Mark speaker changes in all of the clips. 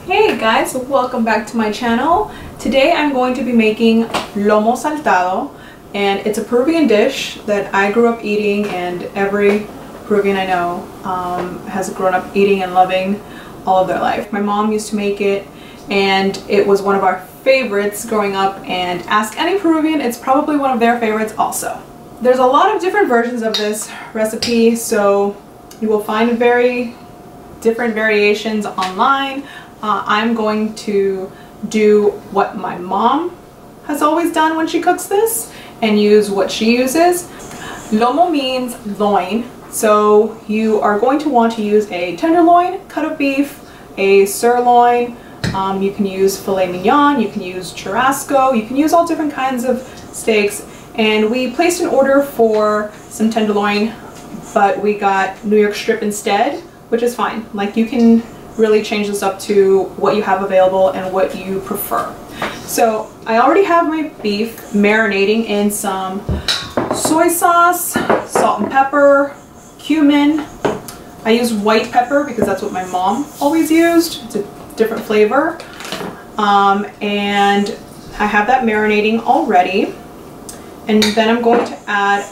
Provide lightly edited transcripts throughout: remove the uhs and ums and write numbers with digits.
Speaker 1: Hey guys, welcome back to my channel. Today I'm going to be making Lomo Saltado, and it's a Peruvian dish that I grew up eating and every Peruvian I know has grown up eating and loving all of their life. My mom used to make it and it was one of our favorites growing up, and ask any Peruvian, it's probably one of their favorites also. There's a lot of different versions of this recipe, so you will find very different variations online. I'm going to do what my mom has always done when she cooks this and use what she uses. Lomo means loin, so you are going to want to use a tenderloin cut of beef, a sirloin, you can use filet mignon, you can use churrasco, you can use all different kinds of steaks. And we placed an order for some tenderloin, but we got New York strip instead, which is fine. Like, you can really change this up to what you have available and what you prefer. So I already have my beef marinating in some soy sauce, salt and pepper, cumin. I use white pepper because that's what my mom always used. It's a different flavor. And I have that marinating already. And then I'm going to add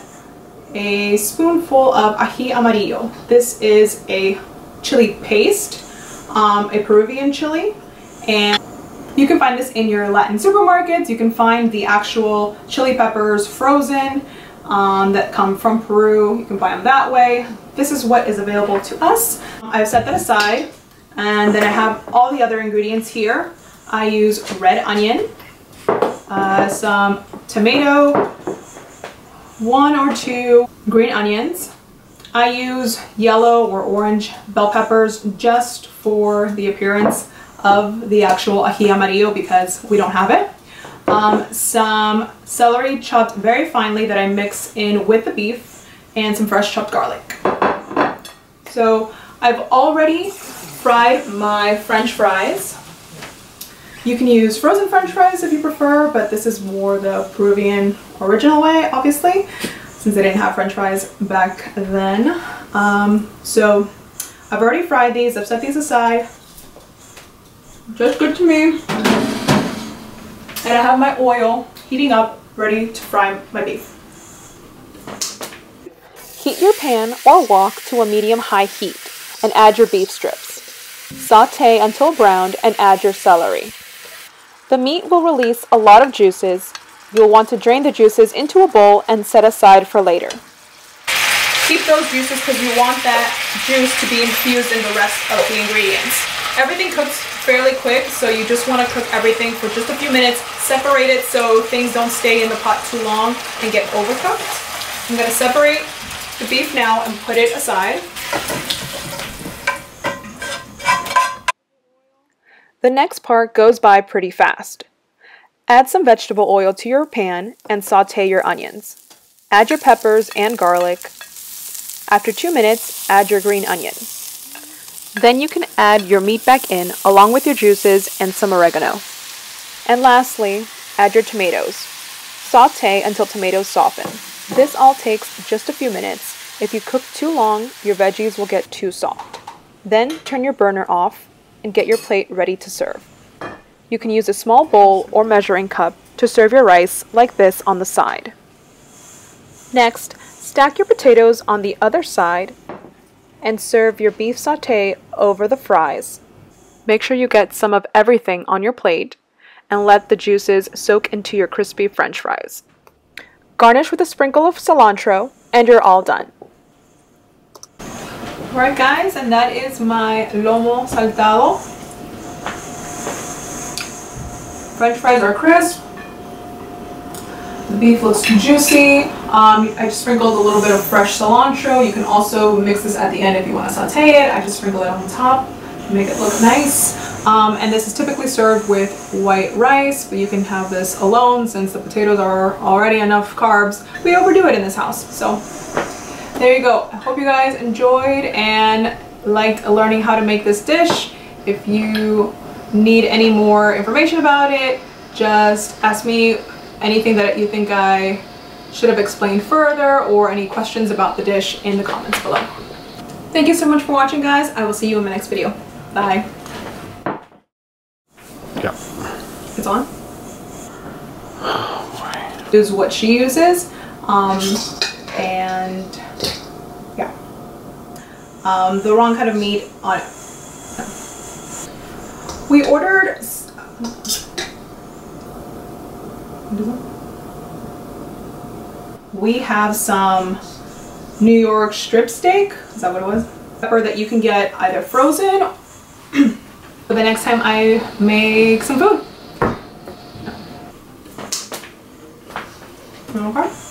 Speaker 1: a spoonful of ají amarillo. This is a chili paste. A Peruvian chili, and you can find this in your Latin supermarkets. You can find the actual chili peppers frozen that come from Peru. You can buy them that way. This is what is available to us. I've set that aside, and then I have all the other ingredients here. I use red onion, some tomato, 1 or 2 green onions. I use yellow or orange bell peppers just for the appearance of the actual ají amarillo because we don't have it. Some celery chopped very finely that I mix in with the beef, and some fresh chopped garlic. So I've already fried my French fries. You can use frozen French fries if you prefer, but this is more the Peruvian original way, obviously, since they didn't have French fries back then. So I've already fried these, I've set these aside, just good to me. And I have my oil heating up, ready to fry my beef.
Speaker 2: Heat your pan or wok to a medium-high heat and add your beef strips. Sauté until browned and add your celery. The meat will release a lot of juices. You'll want to drain the juices into a bowl and set aside for later.
Speaker 1: Keep those juices because you want that juice to be infused in the rest of the ingredients. Everything cooks fairly quick, so you just want to cook everything for just a few minutes. Separate it so things don't stay in the pot too long and get overcooked. I'm going to separate the beef now and put it aside.
Speaker 2: The next part goes by pretty fast. Add some vegetable oil to your pan and sauté your onions. Add your peppers and garlic. After 2 minutes, add your green onion. Then you can add your meat back in along with your juices and some oregano. And lastly, add your tomatoes. Sauté until tomatoes soften. This all takes just a few minutes. If you cook too long, your veggies will get too soft. Then turn your burner off and get your plate ready to serve. You can use a small bowl or measuring cup to serve your rice like this on the side. Next, stack your potatoes on the other side and serve your beef sauté over the fries. Make sure you get some of everything on your plate and let the juices soak into your crispy French fries. Garnish with a sprinkle of cilantro and you're all done.
Speaker 1: Alright guys, and that is my Lomo Saltado. French fries are crisp. The beef looks juicy. I just sprinkled a little bit of fresh cilantro. You can also mix this at the end if you want to saute it. I just sprinkle it on top to make it look nice. And this is typically served with white rice, but you can have this alone since the potatoes are already enough carbs. We overdo it in this house. So there you go. I hope you guys enjoyed and liked learning how to make this dish. If you need any more information about it, just ask me anything that you think I should have explained further, or any questions about the dish in the comments below. Thank you so much for watching, guys. I will see you in my next video. Bye. puts on. Is what she uses. And yeah. The wrong kind of meat on it. We ordered we have some New York strip steak. Is that what it was? Pepper that you can get either frozen for the next time I make some food. Okay.